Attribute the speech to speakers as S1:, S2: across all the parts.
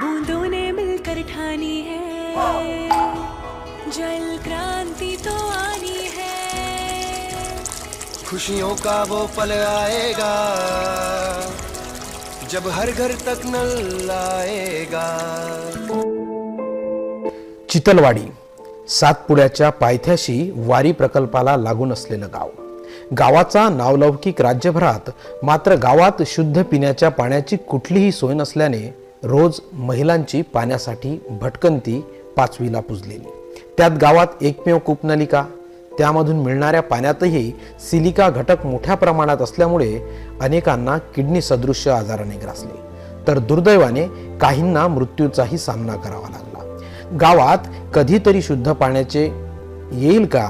S1: बूंदों ने मिलकर ठानी है, जल क्रांति तो आनी है।
S2: खुशियों का वो पल आएगा जब हर घर तक नल आएगा।
S3: चितलवाडी सातपुड्याच्या पायथ्याशी वारी प्रकल्पाला लागून असलेलं गाव. गावाचा नावलौकिक राज्यभरात, मात्र गावात शुद्ध पिण्याच्या पाण्याची कुठलीही सोय नसल्याने रोज महिलांची पाण्यासाठी भटकंती पाचवीला पुजलेली. त्यात गावात एकमेव कूपनलिका, त्यामधून मिळणाऱ्या पाण्यातही सिलिका घटक मोठ्या प्रमाणात असल्यामुळे अनेकांना किडनी सदृश्य आजाराने ग्रासले, तर दुर्दैवाने काहींना मृत्यूचाही सामना करावा लागला. गावात कधीतरी शुद्ध पाण्याचे येईल का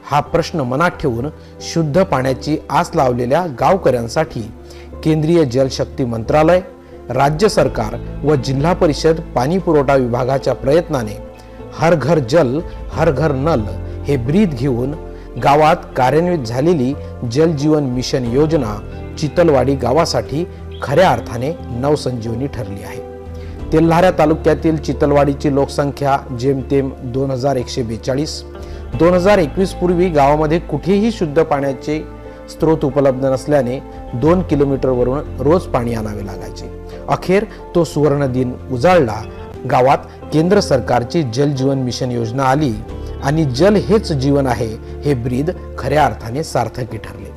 S3: हा प्रश्न मनात ठेवून शुद्ध पाण्याची आस लावलेल्या गावकऱ्यांसाठी केंद्रीय जलशक्ती मंत्रालय, राज्य सरकार व जिल्हा परिषद पाणी पुरवठा विभागाच्या प्रयत्नाने हर घर जल हर घर नल हे ब्रीद घेऊन गावात कार्यान्वित झालेली जल जीवन मिशन योजना चितलवाडी गावासाठी खऱ्या अर्थाने नवसंजीवनी ठरली आहे. तेल्हारा तालुक्यातील चितलवाडीची लोकसंख्या जेमतेम 2142. 2021 पूर्वी गावामध्ये कुठेही शुद्ध पाण्याचे स्रोत उपलब्ध नसल्याने 2 किलोमीटरवरून रोज पाणी आणावे लागायचे. अखेर तो सुवर्ण दिन उजाळला. गावात केंद्र सरकारची जल जीवन मिशन योजना आली आणि जल हेच जीवन आहे हे ब्रीद खऱ्या अर्थाने सार्थकी ठरले.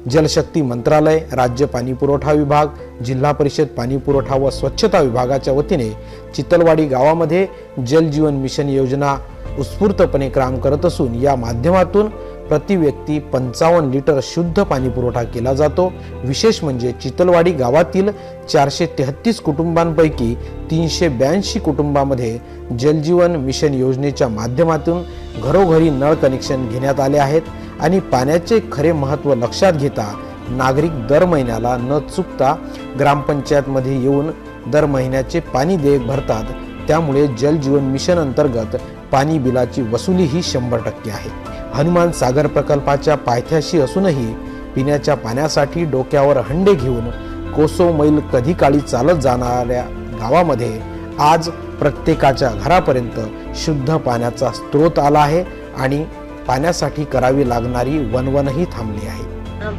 S3: जलशक्ती मंत्रालय, राज्य पाणी पुरवठा विभाग, जिल्हा परिषद पाणी पुरवठा व स्वच्छता विभागाच्या वतीने चितलवाडी गावामध्ये जल जीवन मिशन योजना उत्स्फूर्तपणे काम करत असून या माध्यमातून प्रति व्यक्ती 55 लिटर शुद्ध पाणी पुरवठा केला जातो. विशेष म्हणजे चितलवाडी गावातील 433 कुटुंबांपैकी 382 कुटुंबामध्ये जलजीवन मिशन योजनेच्या माध्यमातून घरोघरी नळ कनेक्शन घेण्यात आले आहेत आणि पाण्याचे खरे महत्त्व लक्षात घेता नागरिक दर महिन्याला न चुकता ग्रामपंचायतमध्ये येऊन दर महिन्याचे पाणी देयक भरतात. त्यामुळे जल जीवन मिशन अंतर्गत पाणी बिलाची वसुली ही 100% आहे. हनुमान सागर प्रकल्पाच्या पायथ्याशी असूनही पिण्याच्या पाण्यासाठी डोक्यावर हंडे घेऊन कोसो मैल कधी काळी चालत जाणाऱ्या गावामध्ये आज प्रत्येकाच्या घरापर्यंत शुद्ध पाण्याचा स्रोत आला आहे आणि पाण्यासाठी करावी लागणारी वणवणही थांबली आहे.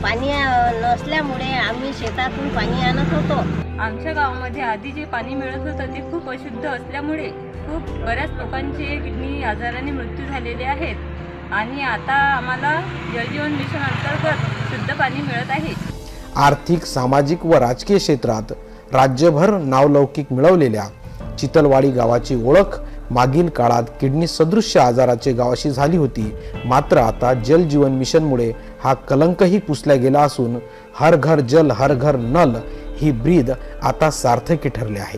S4: पाणी नसल्यामुळे आम्ही शेतातून पाणी आणत होतो.
S5: आमच्या गावामध्ये आधी जे पाणी मिळत होतं ते खूप अशुद्ध असल्यामुळे खूप बऱ्याच लोकांचे किडनी आजाराने मृत्यू झालेले आहेत आणि आता आम्हाला जलजीवन मिशन अंतर्गत शुद्ध पाणी मिळत आहे.
S3: आर्थिक, सामाजिक व राजकीय क्षेत्रात राज्यभर नावलौकिक मिळवलेल्या चितलवाडी गावाची ओळख मागील काळात किडनी सदृश्य आजाराचे गाव अशी झाली होती. मात्र आता जल जीवन मिशनमुळे हा कलंकही पुसला गेला असून हर घर जल हर घर नल ही ब्रीद आता सार्थकी ठरले आहे.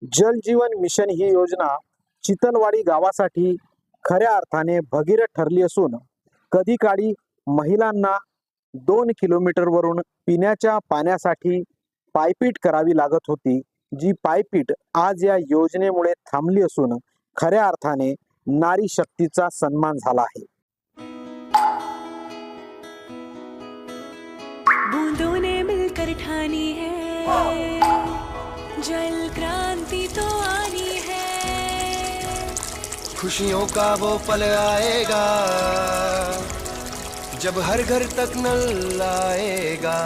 S3: जल जीवन मिशन ही योजना चितलवाडी गावासाठी खऱ्या अर्थाने भगीरथ ठरली असून कधी काळी महिलांना 2 किलोमीटरवरून पिण्याच्या पाण्यासाठी पायपीट करावी लागत होती. जी पायपीट आज या योजनेमुळे थांबली असून खऱ्या अर्थाने नारी शक्तीचा सन्मान झाला आहे.
S1: बूंदों ने मिलकर ठानी है, जल क्रांति तो आनी है।
S2: खुशियों का वो पल आएगा जब हर घर तक नल आएगा।